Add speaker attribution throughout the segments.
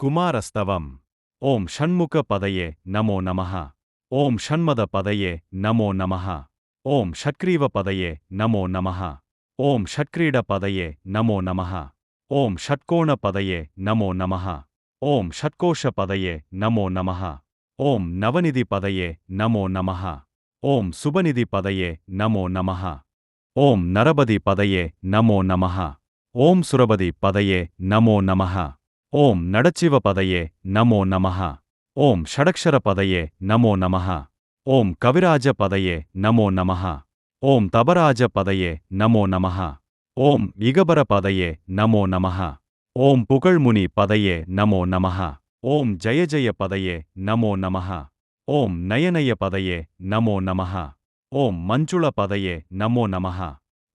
Speaker 1: குமாரஸ்தவம். ஓம் ஷண்முக பதயே நமோ நமः. ஓம் ஷண்மத பதயே நமோ நமः. ஓம் ஷட்க்ரீவ பதயே நமோ நமः. ஓம் ஷட்க்ரீட பதயே நமோ நமः. ஓம் ஷட்கோண பதயே நமோ நமः. ஓம் ஷட்கோஷ பதயே நமோ நமः. ஓம் நவநிதி பதயே நமோ நமः. ஓம் சுபநிதி பதயே நமோ நமः. ஓம் நரபதி பதயே நமோ நமः. ஓம் சுரபதி பதயே நமோ நமः. ஓம் நடச்சிவ பதயே நமோ நமः. ஓம் ஷடக்ஷர பதயே நமோ நமः. ஓம் கவிராஜ பதயே நமோ நமः. ஓம் தபராஜ பதயே நமோ நமः. ஓம் இகபர பதயே நமோ நமः. ஓம் புகழ்முனி பதயே நமோ நமः. ஓம் ஜய ஜய பதயே நமோ நமः. ஓம் நயநய பதயே நமோ நமः. ஓம் மஞ்சுள பதயே நமோ நமः.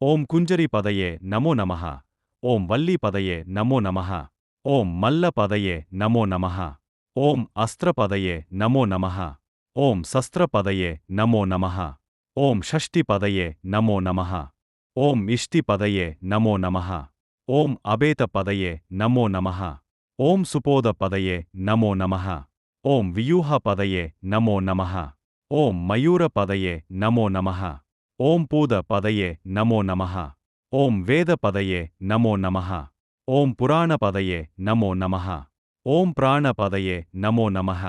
Speaker 1: ஓம் குஞ்சரி பதயே நமோ நமः. ஓம் வல்லி பதயே நமோ நமः. ஓம் மல்ல பதயே நமோ நமः. ஓம் அஸ்திர பதயே நமோ நமः. ஓம் சஸ்திர பதயே நமோ நமः. ஓம் ஷஷ்டி பதயே நமோ நமः. ஓம் இஷ்டி பதயே நமோ நமः. ஓம் அபேத பதயே நமோ நமः. ஓம் சுபோத பதயே நமோ நமः. ஓம் வியூஹ பதயே நமோ நமः. ஓம் மயூர பதயே நமோ நமः. ஓம் பூத பதயே நமோ நமः. ஓம் வேத பதயே நமோ நமः. ஓம் புராண பதயே நமோ நமः. ஓம் பிராண பதயே நமோ நமः.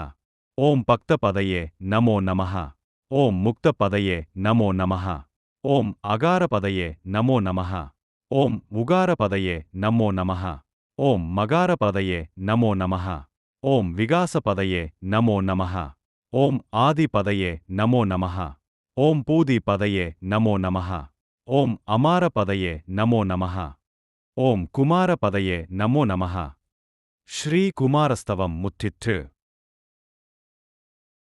Speaker 1: ஓம் பக்த பதயே நமோ நமः. ஓம் முக்த பதயே நமோ நமः. ஓம் அகார பதயே நமோ நமः. ஓம் உகார பதயே நமோ நமः. ஓம் மகார பதயே நமோ நமः. ஓம் விகாச பதயே நமோ நமः. ஓம் ஆதி பதயே நமோ நமः. ஓம் பூதி பதயே நமோ நமः. ஓம் அமார பதயே நமோ நமः. ஓம் குமார பதயே நமோ நமः. ஸ்ரீ குமாரஸ்தவம் முற்றிற்று.